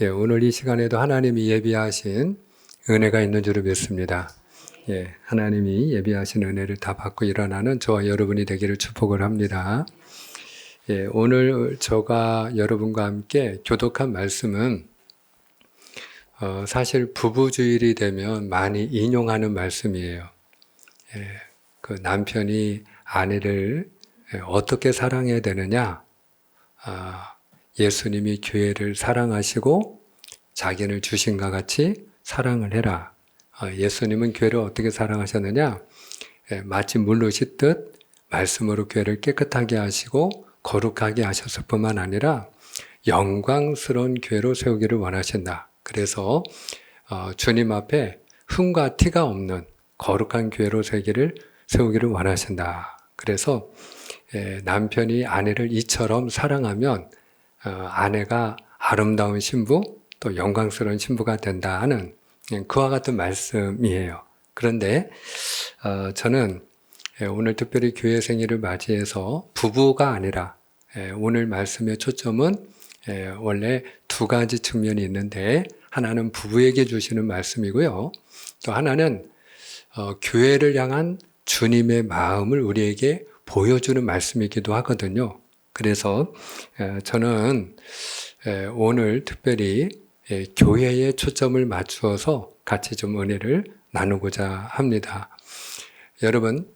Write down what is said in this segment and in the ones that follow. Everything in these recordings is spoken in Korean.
오늘 이 시간에도 하나님이 예비하신 은혜가 있는 줄을 믿습니다. 하나님이 예비하신 은혜를 다 받고 일어나는 저와 여러분이 되기를 축복을 합니다. 오늘 저가 여러분과 함께 교독한 말씀은 사실 부부주일이 되면 많이 인용하는 말씀이에요. 그 남편이 아내를 어떻게 사랑해야 되느냐? 예수님이 교회를 사랑하시고 자기를 주신과 같이 사랑을 해라. 예수님은 교회를 어떻게 사랑하셨느냐? 마치 물로 씻듯 말씀으로 교회를 깨끗하게 하시고 거룩하게 하셨을 뿐만 아니라 영광스러운 교회로 세우기를 원하신다. 그래서 주님 앞에 흠과 티가 없는 거룩한 교회로 세우기를 원하신다. 그래서 남편이 아내를 이처럼 사랑하면 아내가 아름다운 신부 또 영광스러운 신부가 된다 하는 그와 같은 말씀이에요. 그런데 저는 오늘 특별히 교회 생일을 맞이해서 부부가 아니라 오늘 말씀의 초점은 원래 두 가지 측면이 있는데 하나는 부부에게 주시는 말씀이고요. 또 하나는 교회를 향한 주님의 마음을 우리에게 보여주는 말씀이기도 하거든요. 그래서 저는 오늘 특별히 교회에 초점을 맞추어서 같이 좀 은혜를 나누고자 합니다. 여러분,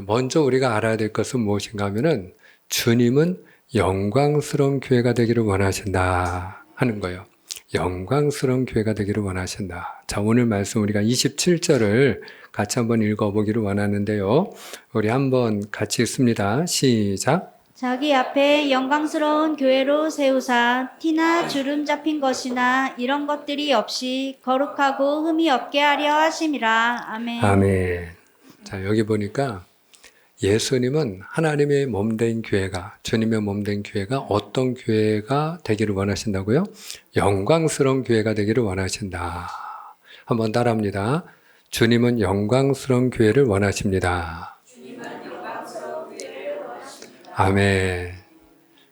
먼저 우리가 알아야 될 것은 무엇인가 하면은 주님은 영광스러운 교회가 되기를 원하신다 하는 거예요. 영광스러운 교회가 되기를 원하신다. 자, 오늘 말씀 우리가 27절을 같이 한번 읽어보기를 원하는데요. 우리 한번 같이 읽습니다. 시작. 자기 앞에 영광스러운 교회로 세우사 티나 주름 잡힌 것이나 이런 것들이 없이 거룩하고 흠이 없게 하려 하심이라. 아멘. 아멘. 자, 여기 보니까 예수님은 하나님의 몸된 교회가, 주님의 몸된 교회가 어떤 교회가 되기를 원하신다고요? 영광스러운 교회가 되기를 원하신다. 한번 따라합니다. 주님은 영광스러운 교회를 원하십니다. 아멘.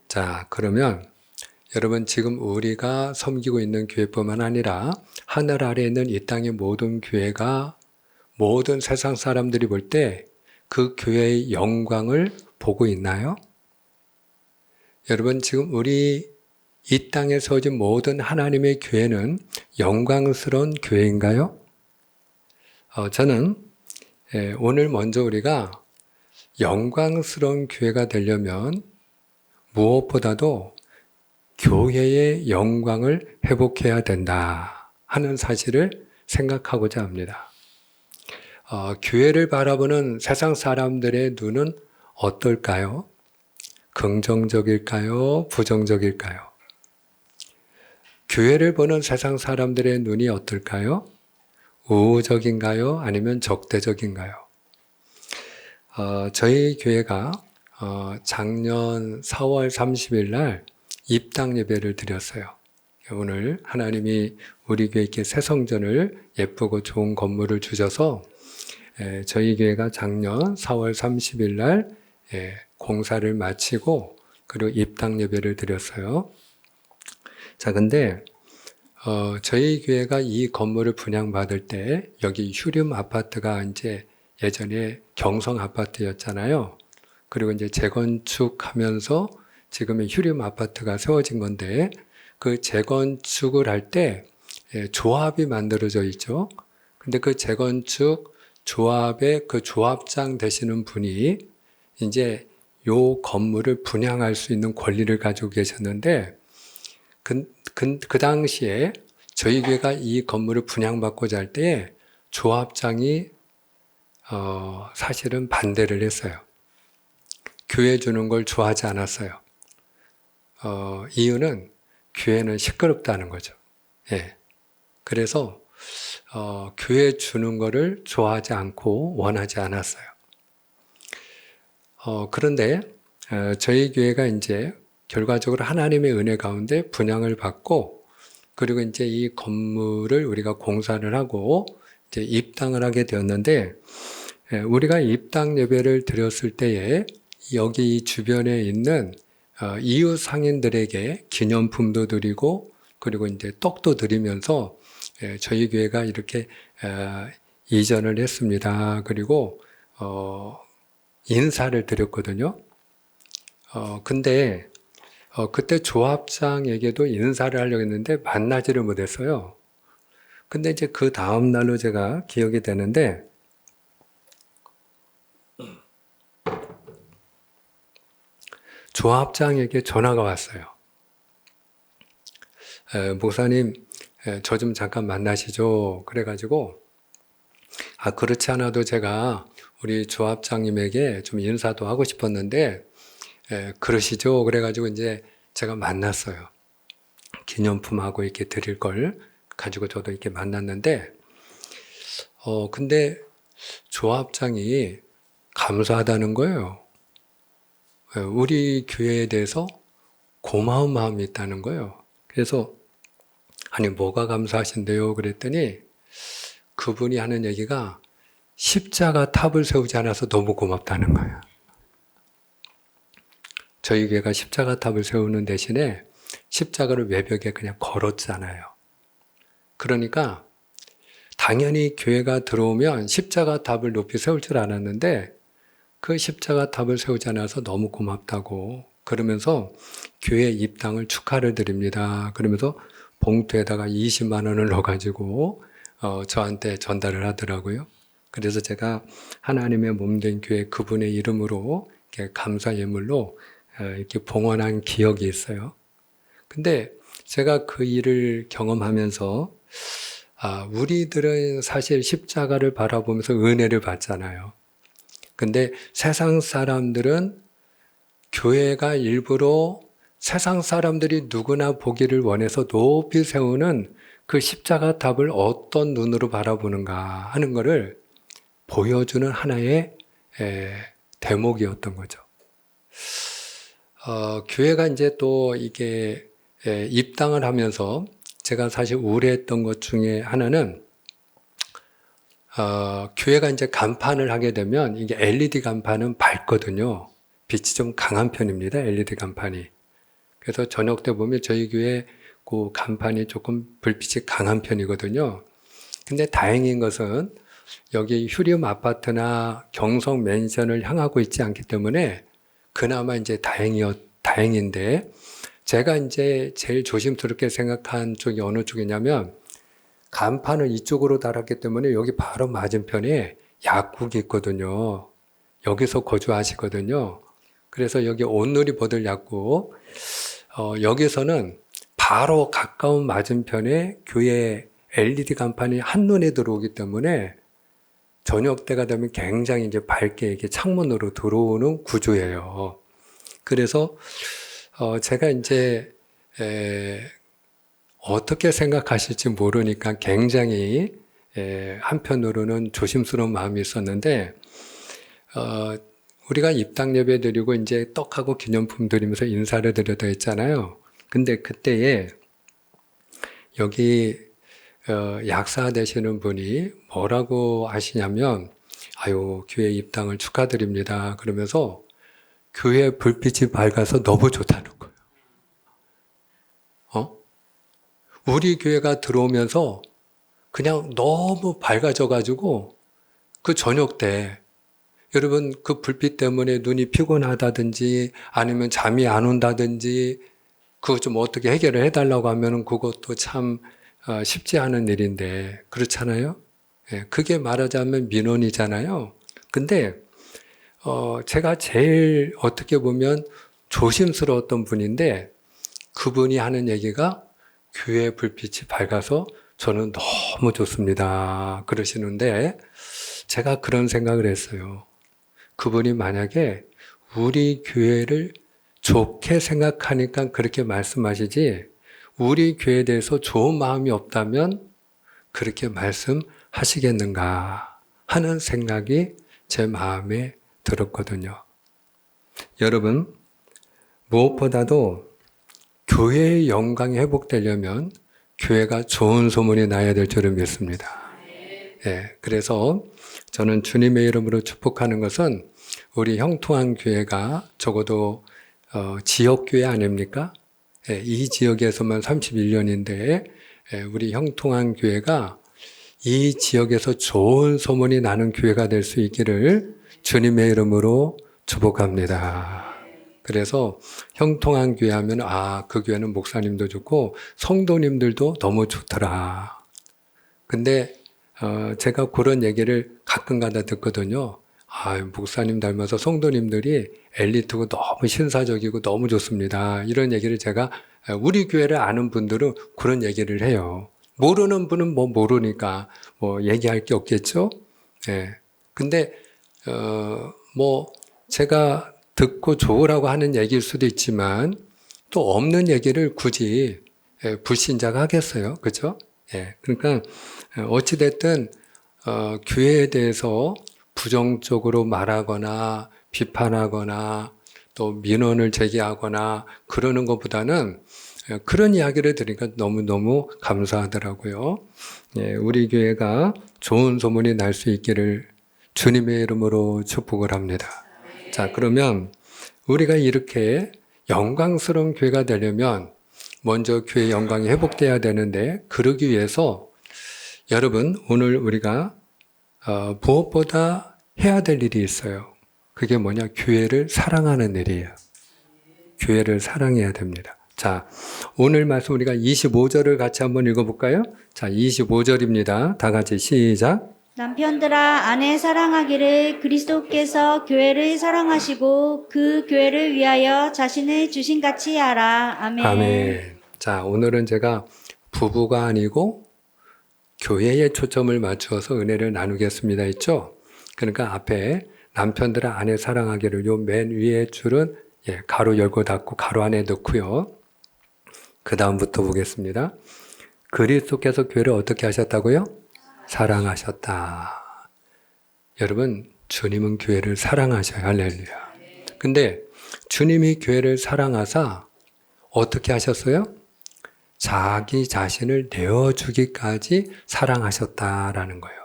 자, 그러면 여러분 지금 우리가 섬기고 있는 교회뿐만 아니라 하늘 아래에 있는 이 땅의 모든 교회가 모든 세상 사람들이 볼 때 그 교회의 영광을 보고 있나요? 여러분 지금 우리 이 땅에 세워진 모든 하나님의 교회는 영광스러운 교회인가요? 저는 오늘 먼저 우리가 영광스러운 교회가 되려면 무엇보다도 교회의 영광을 회복해야 된다 하는 사실을 생각하고자 합니다. 교회를 바라보는 세상 사람들의 눈은 어떨까요? 긍정적일까요? 부정적일까요? 교회를 보는 세상 사람들의 눈이 어떨까요? 우호적인가요? 아니면 적대적인가요? 저희 교회가 작년 4월 30일 날 입당 예배를 드렸어요. 오늘 하나님이 우리 교회께 새 성전을 예쁘고 좋은 건물을 주셔서 저희 교회가 작년 4월 30일 날 공사를 마치고 그리고 입당 예배를 드렸어요. 자, 근데 저희 교회가 이 건물을 분양받을 때 여기 휴림 아파트가 이제 예전에 경성 아파트였잖아요. 그리고 이제 재건축하면서 지금의 휴림 아파트가 세워진 건데 그 재건축을 할 때 조합이 만들어져 있죠. 근데 그 재건축 조합의 그 조합장 되시는 분이 이제 요 건물을 분양할 수 있는 권리를 가지고 계셨는데 그 당시에 저희 교회가 이 건물을 분양받고자 할 때에 조합장이 사실은 반대를 했어요. 교회 주는 걸 좋아하지 않았어요. 이유는 교회는 시끄럽다는 거죠. 그래서 교회 주는 거를 좋아하지 않고 원하지 않았어요. 그런데 저희 교회가 이제 결과적으로 하나님의 은혜 가운데 분양을 받고 그리고 이제 이 건물을 우리가 공사를 하고 이제 입당을 하게 되었는데 우리가 입당 예배를 드렸을 때에 여기 주변에 있는 이웃 상인들에게 기념품도 드리고 그리고 이제 떡도 드리면서 저희 교회가 이렇게 이전을 했습니다. 그리고 인사를 드렸거든요. 근데 그때 조합장에게도 인사를 하려고 했는데 만나지를 못했어요. 근데 이제 그 다음 날로 제가 기억이 되는데 조합장에게 전화가 왔어요. 목사님, 저 좀 잠깐 만나시죠. 그래가지고 그렇지 않아도 제가 우리 조합장님에게 좀 인사도 하고 싶었는데 그러시죠. 그래가지고 이제 제가 만났어요. 기념품하고 이렇게 드릴 걸 가지고 저도 이렇게 만났는데 근데 조합장이 감사하다는 거예요. 우리 교회에 대해서 고마운 마음이 있다는 거예요. 그래서 아니 뭐가 감사하신데요? 그랬더니 그분이 하는 얘기가 십자가 탑을 세우지 않아서 너무 고맙다는 거예요. 저희 교회가 십자가 탑을 세우는 대신에 십자가를 외벽에 그냥 걸었잖아요. 그러니까 당연히 교회가 들어오면 십자가 탑을 높이 세울 줄 알았는데 그 십자가 탑을 세우지 않아서 너무 고맙다고 그러면서 교회 입당을 축하를 드립니다. 그러면서 봉투에다가 20만 원을 넣어가지고 저한테 전달을 하더라고요. 그래서 제가 하나님의 몸된 교회 그분의 이름으로 이렇게 감사 예물로 이렇게 봉헌한 기억이 있어요. 근데 제가 그 일을 경험하면서 우리들은 사실 십자가를 바라보면서 은혜를 받잖아요. 근데 세상 사람들은 교회가 일부러 세상 사람들이 누구나 보기를 원해서 높이 세우는 그 십자가 탑을 어떤 눈으로 바라보는가 하는 것을 보여주는 하나의 대목이었던 거죠. 교회가 이제 또 이게 입당을 하면서 제가 사실 우려했던 것 중에 하나는 교회가 이제 간판을 하게 되면 이게 LED 간판은 밝거든요. 빛이 좀 강한 편입니다. LED 간판이. 그래서 저녁 때 보면 저희 교회 그 간판이 조금 불빛이 강한 편이거든요. 근데 다행인 것은 여기 휴리움 아파트나 경성 맨션을 향하고 있지 않기 때문에 그나마 이제 다행인데 제가 이제 제일 조심스럽게 생각한 쪽이 어느 쪽이냐면 간판을 이쪽으로 달았기 때문에 여기 바로 맞은편에 약국이 있거든요. 여기서 거주하시거든요. 그래서 여기 온누리 보들 약국 여기서는 바로 가까운 맞은편에 교회 LED 간판이 한눈에 들어오기 때문에 저녁 때가 되면 굉장히 이제 밝게 이렇게 창문으로 들어오는 구조예요. 그래서 제가 이제 어떻게 생각하실지 모르니까 굉장히 한편으로는 조심스러운 마음이 있었는데 우리가 입당 예배 드리고 이제 떡하고 기념품 드리면서 인사를 드려야 했잖아요. 근데 그때에 여기 약사 되시는 분이 뭐라고 하시냐면 아유 교회 입당을 축하드립니다. 그러면서 교회 불빛이 밝아서 너무 좋다는 거예요. 우리 교회가 들어오면서 그냥 너무 밝아져가지고 그 저녁 때 여러분 그 불빛 때문에 눈이 피곤하다든지 아니면 잠이 안 온다든지 그거 좀 어떻게 해결을 해달라고 하면은 그것도 참 쉽지 않은 일인데 그렇잖아요. 그게 말하자면 민원이잖아요. 근데 제가 제일 어떻게 보면 조심스러웠던 분인데 그분이 하는 얘기가 교회 불빛이 밝아서 저는 너무 좋습니다. 그러시는데 제가 그런 생각을 했어요. 그분이 만약에 우리 교회를 좋게 생각하니까 그렇게 말씀하시지 우리 교회에 대해서 좋은 마음이 없다면 그렇게 말씀하시겠는가 하는 생각이 제 마음에 들었거든요. 여러분, 무엇보다도 교회의 영광이 회복되려면 교회가 좋은 소문이 나야 될 줄을 믿습니다. 그래서 저는 주님의 이름으로 축복하는 것은 우리 형통한 교회가 적어도 지역교회 아닙니까? 이 지역에서만 31년인데 우리 형통한 교회가 이 지역에서 좋은 소문이 나는 교회가 될 수 있기를 주님의 이름으로 축복합니다. 그래서 형통한 교회 하면 그 교회는 목사님도 좋고 성도님들도 너무 좋더라. 근데 제가 그런 얘기를 가끔가다 듣거든요. 목사님 닮아서 성도님들이 엘리트고 너무 신사적이고 너무 좋습니다. 이런 얘기를 제가 우리 교회를 아는 분들은 그런 얘기를 해요. 모르는 분은 뭐 모르니까 뭐 얘기할 게 없겠죠. 근데 뭐 제가 듣고 좋으라고 하는 얘기일 수도 있지만 또 없는 얘기를 굳이 불신자가 하겠어요, 그죠? 그러니까 어찌 됐든 교회에 대해서 부정적으로 말하거나 비판하거나 또 민원을 제기하거나 그러는 것보다는 그런 이야기를 들으니까 너무너무 감사하더라고요. 우리 교회가 좋은 소문이 날 수 있기를 주님의 이름으로 축복을 합니다. 자, 그러면 우리가 이렇게 영광스러운 교회가 되려면 먼저 교회 영광이 회복돼야 되는데 그러기 위해서 여러분 오늘 우리가 무엇보다 해야 될 일이 있어요. 그게 뭐냐? 교회를 사랑하는 일이에요. 교회를 사랑해야 됩니다. 자, 오늘 말씀 우리가 25절을 같이 한번 읽어볼까요? 자, 25절입니다. 다 같이 시작. 남편들아 아내 사랑하기를 그리스도께서 교회를 사랑하시고 그 교회를 위하여 자신을 주신같이 하라. 아멘. 아멘. 자, 오늘은 제가 부부가 아니고 교회에 초점을 맞추어서 은혜를 나누겠습니다 했죠? 그러니까 앞에 남편들아 아내 사랑하기를 요 맨 위에 줄은 가로 열고 닫고 가로 안에 넣고요. 그 다음부터 보겠습니다. 그리스도께서 교회를 어떻게 하셨다고요? 사랑하셨다. 여러분, 주님은 교회를 사랑하셔요. 할렐루야. 근데 주님이 교회를 사랑하사 어떻게 하셨어요? 자기 자신을 내어주기까지 사랑하셨다라는 거예요.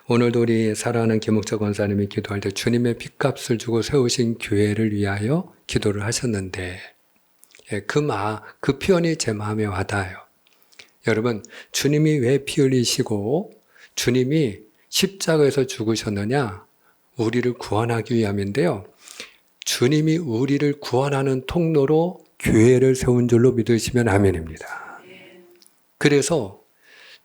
오늘도 우리 사랑하는 김옥자 권사님이 기도할 때 주님의 핏값을 주고 세우신 교회를 위하여 기도를 하셨는데 그 표현이 제 마음에 와닿아요. 여러분, 주님이 왜 피 흘리시고 주님이 십자가에서 죽으셨느냐? 우리를 구원하기 위함인데요. 주님이 우리를 구원하는 통로로 교회를 세운 줄로 믿으시면 아멘입니다. 그래서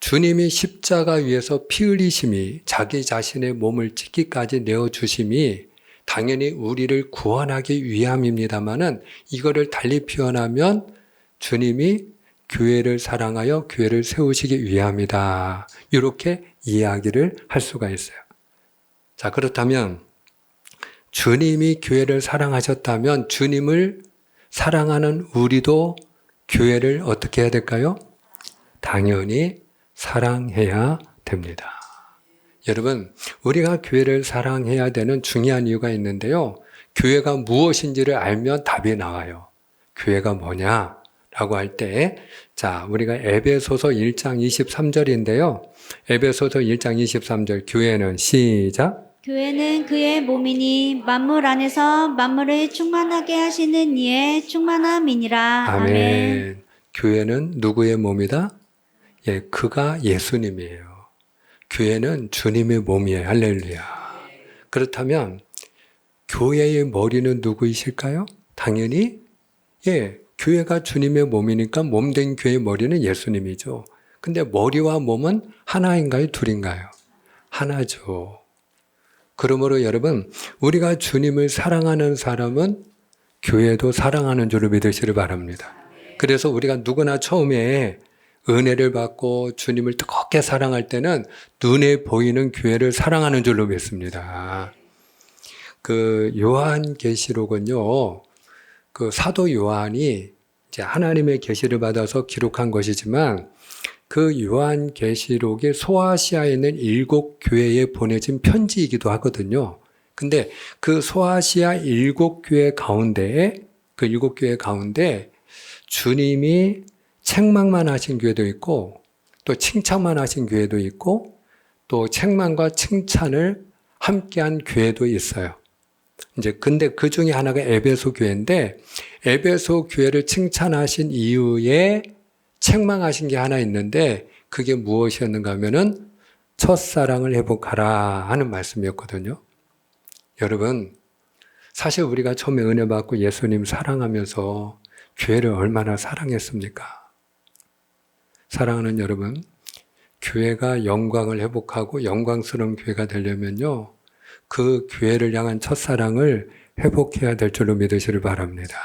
주님이 십자가 위에서 피 흘리심이 자기 자신의 몸을 찢기까지 내어주심이 당연히 우리를 구원하기 위함입니다마는 이거를 달리 표현하면 주님이 교회를 사랑하여 교회를 세우시기 위함이다. 이렇게 이야기를 할 수가 있어요. 자, 그렇다면 주님이 교회를 사랑하셨다면 주님을 사랑하는 우리도 교회를 어떻게 해야 될까요? 당연히 사랑해야 됩니다. 여러분, 우리가 교회를 사랑해야 되는 중요한 이유가 있는데요. 교회가 무엇인지를 알면 답이 나와요. 교회가 뭐냐? 라고 할 때, 자, 우리가 에베소서 1장 23절인데요. 에베소서 1장 23절, 교회는 시작. 교회는 그의 몸이니 만물 안에서 만물을 충만하게 하시는 이의 충만함이니라. 아멘. 교회는 누구의 몸이다? 그가 예수님이에요. 교회는 주님의 몸이에요. 할렐루야. 그렇다면 교회의 머리는 누구이실까요? 당연히 교회가 주님의 몸이니까 몸된 교회의 머리는 예수님이죠. 근데 머리와 몸은 하나인가요? 둘인가요? 하나죠. 그러므로 여러분, 우리가 주님을 사랑하는 사람은 교회도 사랑하는 줄을 믿으시길 바랍니다. 그래서 우리가 누구나 처음에 은혜를 받고 주님을 뜨겁게 사랑할 때는 눈에 보이는 교회를 사랑하는 줄로 믿습니다. 그 요한계시록은요, 그 사도 요한이 이제 하나님의 계시를 받아서 기록한 것이지만 그 요한계시록이 소아시아에 있는 7교회에 보내진 편지이기도 하거든요. 근데 그 소아시아 7교회 가운데, 그 7교회 가운데 주님이 책망만 하신 교회도 있고 또 칭찬만 하신 교회도 있고 또 책망과 칭찬을 함께한 교회도 있어요. 근데 그 중에 하나가 에베소 교회인데, 에베소 교회를 칭찬하신 이후에 책망하신 게 하나 있는데, 그게 무엇이었는가 하면은 첫사랑을 회복하라 하는 말씀이었거든요. 여러분, 사실 우리가 처음에 은혜 받고 예수님 사랑하면서 교회를 얼마나 사랑했습니까? 사랑하는 여러분, 교회가 영광을 회복하고 영광스러운 교회가 되려면요, 그 교회를 향한 첫사랑을 회복해야 될 줄로 믿으시길 바랍니다.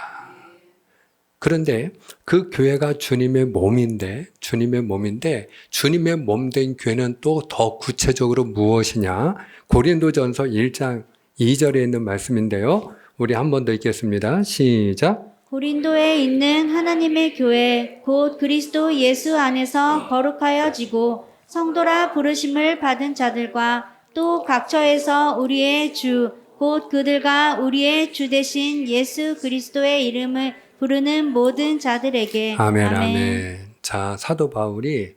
그런데 그 교회가 주님의 몸인데 주님의 몸 된 교회는 또 더 구체적으로 무엇이냐? 고린도전서 1장 2절에 있는 말씀인데요. 우리 한 번 더 읽겠습니다. 시작. 고린도에 있는 하나님의 교회 곧 그리스도 예수 안에서 거룩하여지고 성도라 부르심을 받은 자들과 또 각처에서 우리의 주 곧 그들과 우리의 주 되신 예수 그리스도의 이름을 부르는 모든 자들에게. 아멘. 자, 사도 바울이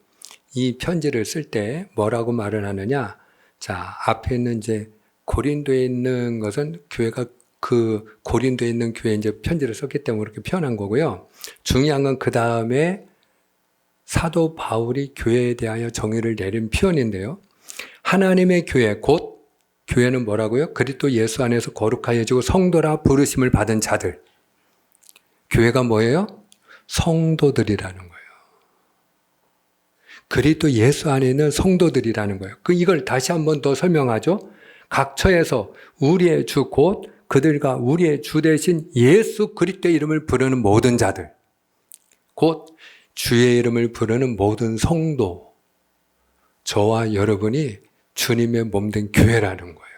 이 편지를 쓸 때 뭐라고 말을 하느냐? 자, 앞에 있는 이제 고린도에 있는 것은 교회가 그 고린도에 있는 교회에 이제 편지를 썼기 때문에 그렇게 표현한 거고요. 중요한 건 그 다음에 사도 바울이 교회에 대하여 정의를 내린 표현인데요. 하나님의 교회, 곧 교회는 뭐라고요? 그리스도 예수 안에서 거룩하여지고 성도라 부르심을 받은 자들. 교회가 뭐예요? 성도들이라는 거예요. 그리스도 예수 안에 있는 성도들이라는 거예요. 이걸 다시 한번 더 설명하죠. 각처에서 우리의 주 곧 그들과 우리의 주 대신 예수 그리스도의 이름을 부르는 모든 자들, 곧 주의 이름을 부르는 모든 성도, 저와 여러분이 주님의 몸된 교회라는 거예요.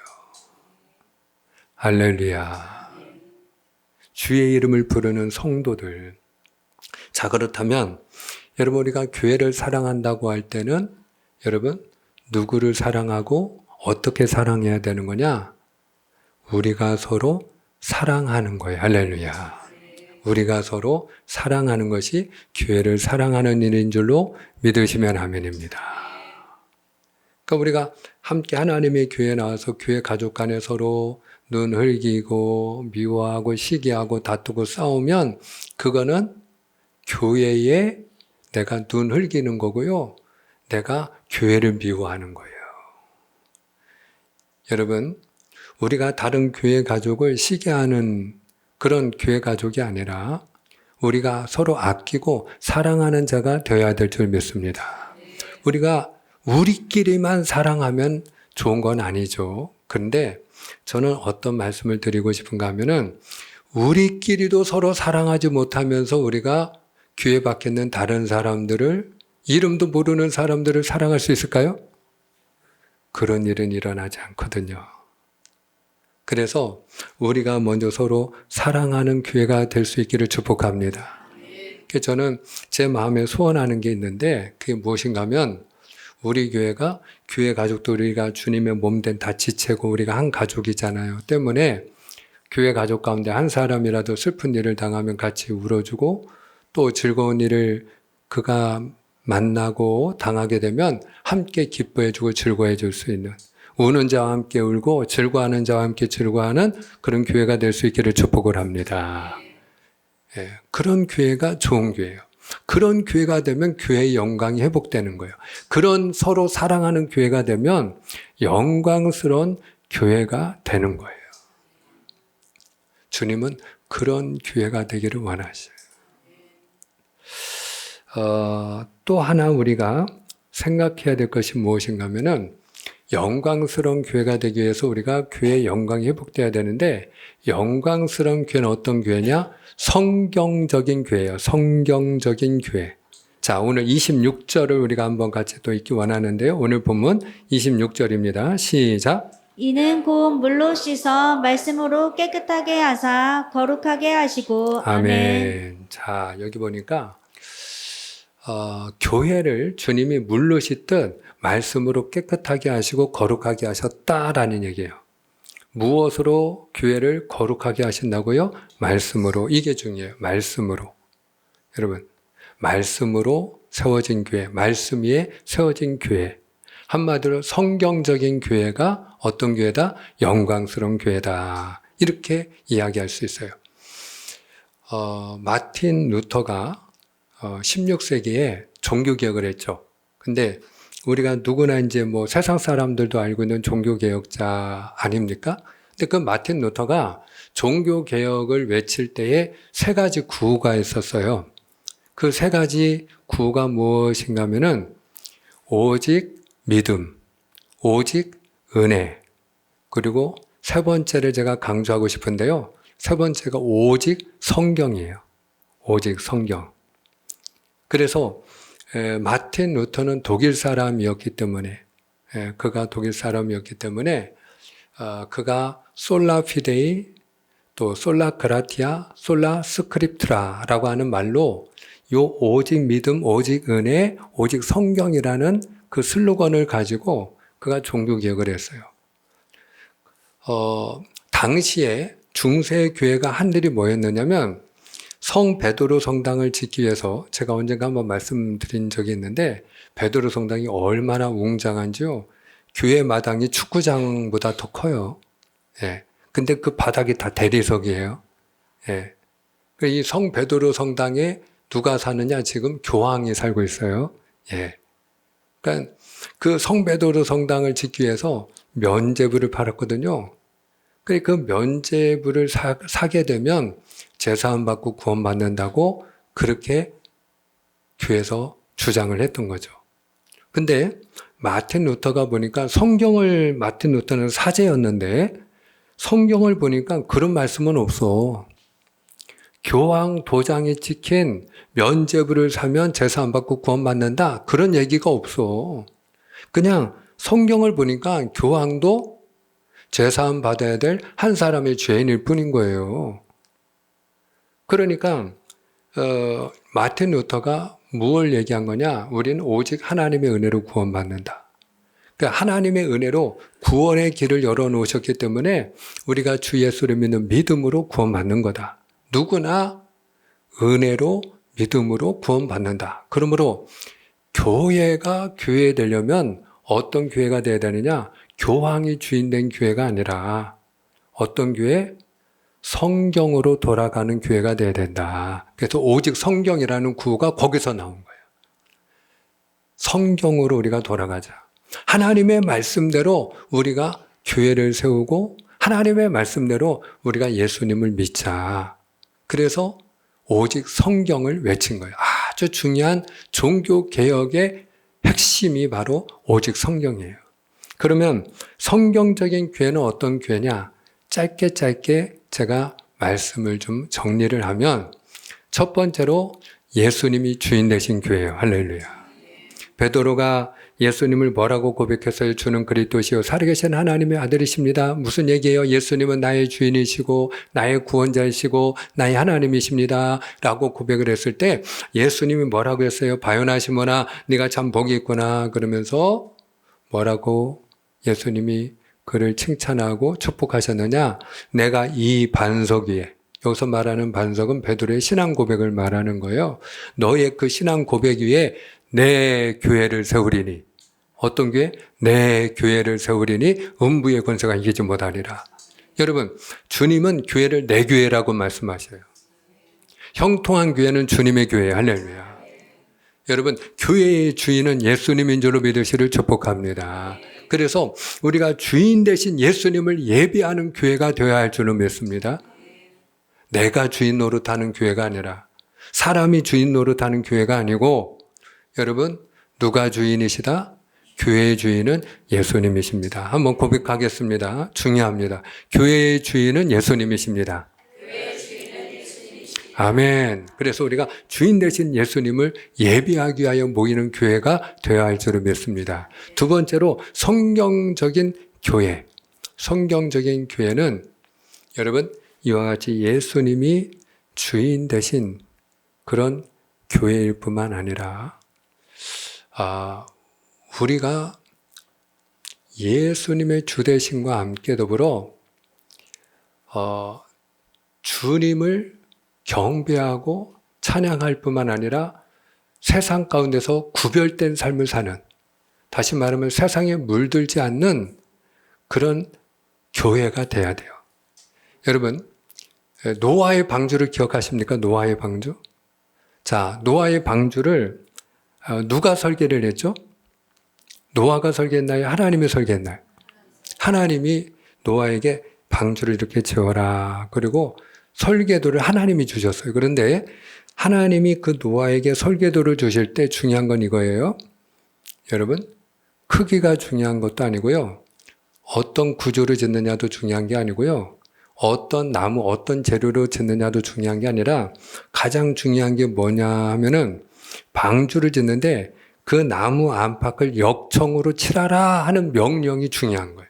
할렐루야. 주의 이름을 부르는 성도들. 자, 그렇다면 여러분, 우리가 교회를 사랑한다고 할 때는 여러분, 누구를 사랑하고 어떻게 사랑해야 되는 거냐? 우리가 서로 사랑하는 거예요. 할렐루야. 우리가 서로 사랑하는 것이 교회를 사랑하는 일인 줄로 믿으시면 아멘입니다. 그러니까 우리가 함께 하나님의 교회에 나와서 교회 가족 간에 서로 눈 흘기고 미워하고 시기하고 다투고 싸우면 그거는 교회에 내가 눈 흘기는 거고요. 내가 교회를 미워하는 거예요. 여러분, 우리가 다른 교회 가족을 시기하는 그런 교회 가족이 아니라 우리가 서로 아끼고 사랑하는 자가 되어야 될 줄 믿습니다. 우리가 우리끼리만 사랑하면 좋은 건 아니죠. 그런데 저는 어떤 말씀을 드리고 싶은가 하면은 우리끼리도 서로 사랑하지 못하면서 우리가 교회 밖에 있는 다른 사람들을, 이름도 모르는 사람들을 사랑할 수 있을까요? 그런 일은 일어나지 않거든요. 그래서 우리가 먼저 서로 사랑하는 교회가 될 수 있기를 축복합니다. 저는 제 마음에 소원하는 게 있는데 그게 무엇인가 하면 우리 교회가 교회 가족도 우리가 주님의 몸된 다 지체고 우리가 한 가족이잖아요. 때문에 교회 가족 가운데 한 사람이라도 슬픈 일을 당하면 같이 울어주고 또 즐거운 일을 그가 만나고 당하게 되면 함께 기뻐해주고 즐거워해 줄 수 있는, 우는 자와 함께 울고 즐거워하는 자와 함께 즐거워하는 그런 교회가 될 수 있기를 축복을 합니다. 예, 그런 교회가 좋은 교회예요. 그런 교회가 되면 교회의 영광이 회복되는 거예요. 그런 서로 사랑하는 교회가 되면 영광스러운 교회가 되는 거예요. 주님은 그런 교회가 되기를 원하셔요. 또 하나 우리가 생각해야 될 것이 무엇인가 하면은 영광스러운 교회가 되기 위해서 우리가 교회의 영광이 회복돼야 되는데, 영광스러운 교회는 어떤 교회냐? 성경적인 교회예요. 성경적인 교회. 자, 오늘 26절을 우리가 한번 같이 또 읽기 원하는데요. 오늘 본문 26절입니다. 시작. 이는 곧 물로 씻어 말씀으로 깨끗하게 하사 거룩하게 하시고. 아멘. 자, 여기 보니까 교회를 주님이 물로 씻듯 말씀으로 깨끗하게 하시고 거룩하게 하셨다라는 얘기예요. 무엇으로 교회를 거룩하게 하신다고요? 말씀으로. 이게 중요해요. 말씀으로. 여러분, 말씀으로 세워진 교회, 말씀 위에 세워진 교회. 한마디로 성경적인 교회가 어떤 교회다? 영광스러운 교회다. 이렇게 이야기할 수 있어요. 마틴 루터가 16세기에 종교개혁을 했죠. 근데 우리가 누구나 이제 뭐 세상 사람들도 알고 있는 종교개혁자 아닙니까? 근데 그 마틴 루터가 종교개혁을 외칠 때에 세 가지 구호가 있었어요. 그 세 가지 구호가 무엇인가 하면은 오직 믿음, 오직 은혜, 그리고 세 번째를 제가 강조하고 싶은데요. 세 번째가 오직 성경이에요. 오직 성경. 그래서 마틴 루터는 독일 사람이었기 때문에 그가 독일 사람이었기 때문에 그가 솔라 피데이 또 솔라 그라티아 솔라 스크립트라라고 하는 말로 요 오직 믿음, 오직 은혜, 오직 성경이라는 그 슬로건을 가지고 그가 종교개혁을 했어요. 당시에 중세 교회가 한 일이 뭐였느냐면 성 베드로 성당을 짓기 위해서 제가 언젠가 한번 말씀드린 적이 있는데 베드로 성당이 얼마나 웅장한지요. 교회 마당이 축구장보다 더 커요. 예. 근데 그 바닥이 다 대리석이에요. 예. 이 성 베드로 성당에 누가 사느냐? 지금 교황이 살고 있어요. 예. 그러니까 그 성 베드로 성당을 짓기 위해서 면죄부를 팔았거든요. 그 면죄부를 사게 되면 제사함 받고 구원받는다고 그렇게 교회에서 주장을 했던 거죠. 근데 마틴 루터가 보니까 마틴 루터는 사제였는데 성경을 보니까 그런 말씀은 없어. 교황 도장이 찍힌 면죄부를 사면 제사 안 받고 구원받는다. 그런 얘기가 없어. 그냥 성경을 보니까 교황도 제사함 받아야 될 한 사람의 죄인일 뿐인 거예요. 그러니까 마틴 루터가 무엇을 얘기한 거냐? 우리는 오직 하나님의 은혜로 구원받는다. 그러니까 하나님의 은혜로 구원의 길을 열어놓으셨기 때문에 우리가 주 예수를 믿는 믿음으로 구원받는 거다. 누구나 은혜로 믿음으로 구원받는다. 그러므로 교회가 교회 되려면 어떤 교회가 되어야 되느냐? 교황이 주인된 교회가 아니라 어떤 교회? 성경으로 돌아가는 교회가 되어야 된다. 그래서 오직 성경이라는 구호가 거기서 나온 거예요. 성경으로 우리가 돌아가자. 하나님의 말씀대로 우리가 교회를 세우고 하나님의 말씀대로 우리가 예수님을 믿자. 그래서 오직 성경을 외친 거예요. 아주 중요한 종교개혁의 핵심이 바로 오직 성경이에요. 그러면 성경적인 교회는 어떤 교회냐? 짧게 제가 말씀을 좀 정리를 하면 첫 번째로 예수님이 주인 되신 교회예요. 할렐루야. 베드로가 예수님을 뭐라고 고백했어요? 주는 그리스도시요 살아계신 하나님의 아들이십니다. 무슨 얘기예요? 예수님은 나의 주인이시고 나의 구원자이시고 나의 하나님이십니다. 라고 고백을 했을 때 예수님이 뭐라고 했어요? 바요나 시몬아 네가 참 복이 있구나. 그러면서 뭐라고 예수님이 그를 칭찬하고 축복하셨느냐? 내가 이 반석 위에, 여기서 말하는 반석은 베드로의 신앙 고백을 말하는 거예요. 너의 그 신앙 고백 위에 내 교회를 세우리니. 어떤 교회? 내 교회를 세우리니 음부의 권세가 이기지 못하리라. 여러분, 주님은 교회를 내 교회라고 말씀하셔요. 형통한 교회는 주님의 교회예요. 할렐루야. 여러분, 교회의 주인은 예수님인 줄로 믿으시를 축복합니다. 그래서 우리가 주인 대신 예수님을 예비하는 교회가 되어야 할 줄로 믿습니다. 내가 주인 노릇하는 교회가 아니라 사람이 주인 노릇하는 교회가 아니고 여러분 누가 주인이시다? 교회의 주인은 예수님이십니다. 한번 고백하겠습니다. 중요합니다. 교회의 주인은 예수님이십니다. 아멘. 그래서 우리가 주인 되신 예수님을 예비하기 위하여 모이는 교회가 되어야 할 줄을 믿습니다. 두 번째로 성경적인 교회. 성경적인 교회는 여러분 이와 같이 예수님이 주인 되신 그런 교회일 뿐만 아니라 우리가 예수님의 주되심과 함께 더불어 주님을 경배하고 찬양할 뿐만 아니라 세상 가운데서 구별된 삶을 사는, 다시 말하면 세상에 물들지 않는 그런 교회가 돼야 돼요. 여러분, 노아의 방주를 기억하십니까? 노아의 방주? 자, 노아의 방주를 누가 설계를 했죠? 노아가 설계했나요? 하나님이 설계했나요? 하나님이 노아에게 방주를 이렇게 지어라. 그리고 설계도를 하나님이 주셨어요. 그런데 하나님이 그 노아에게 설계도를 주실 때 중요한 건 이거예요. 여러분, 크기가 중요한 것도 아니고요. 어떤 구조를 짓느냐도 중요한 게 아니고요. 어떤 나무, 어떤 재료로 짓느냐도 중요한 게 아니라 가장 중요한 게 뭐냐 하면은 방주를 짓는데 그 나무 안팎을 역청으로 칠하라 하는 명령이 중요한 거예요.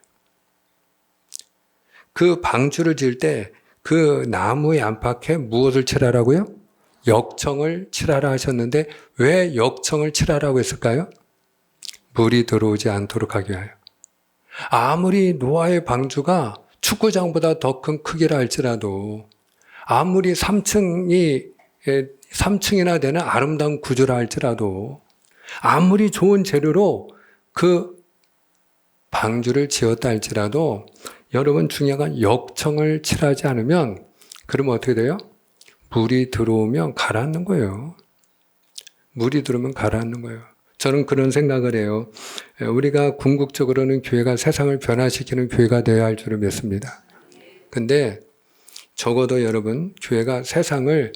그 방주를 지을 때 그 나무의 안팎에 무엇을 칠하라고요? 역청을 칠하라 하셨는데 왜 역청을 칠하라고 했을까요? 물이 들어오지 않도록 하기 위하여. 아무리 노아의 방주가 축구장보다 더 큰 크기라 할지라도 아무리 3층이나 되는 아름다운 구조라 할지라도 아무리 좋은 재료로 그 방주를 지었다 할지라도 여러분 중요한 건 역청을 칠하지 않으면 그러면 어떻게 돼요? 물이 들어오면 가라앉는 거예요. 물이 들어오면 가라앉는 거예요. 저는 그런 생각을 해요. 우리가 궁극적으로는 교회가 세상을 변화시키는 교회가 되어야 할 줄을 믿습니다. 근데 적어도 여러분 교회가 세상을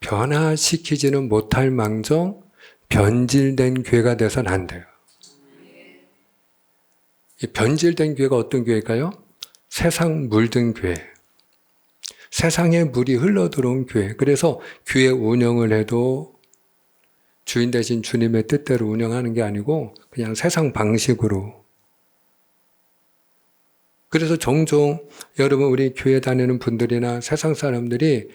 변화시키지는 못할 망정 변질된 교회가 돼서는 안 돼요. 이 변질된 교회가 어떤 교회일까요? 세상 물든 교회. 세상에 물이 흘러들어온 교회. 그래서 교회 운영을 해도 주인 대신 주님의 뜻대로 운영하는 게 아니고 그냥 세상 방식으로. 그래서 종종 여러분 우리 교회 다니는 분들이나 세상 사람들이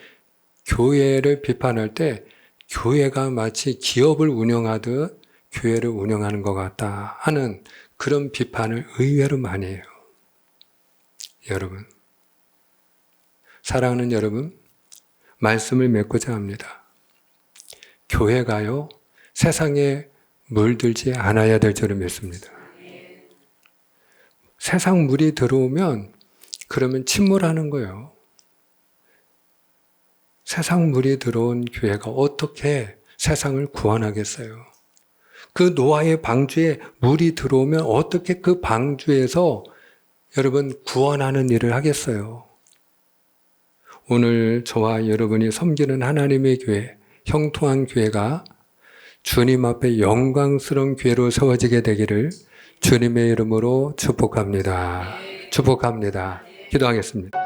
교회를 비판할 때 교회가 마치 기업을 운영하듯 교회를 운영하는 것 같다 하는 그런 비판을 의외로 많이 해요. 여러분, 사랑하는 여러분, 말씀을 맺고자 합니다. 교회가요, 세상에 물들지 않아야 될 줄을 믿습니다. 세상 물이 들어오면 그러면 침몰하는 거예요. 세상 물이 들어온 교회가 어떻게 세상을 구원하겠어요? 그 노아의 방주에 물이 들어오면 어떻게 그 방주에서 여러분 구원하는 일을 하겠어요? 오늘 저와 여러분이 섬기는 하나님의 교회, 형통한 교회가 주님 앞에 영광스러운 교회로 세워지게 되기를 주님의 이름으로 축복합니다. 축복합니다. 기도하겠습니다.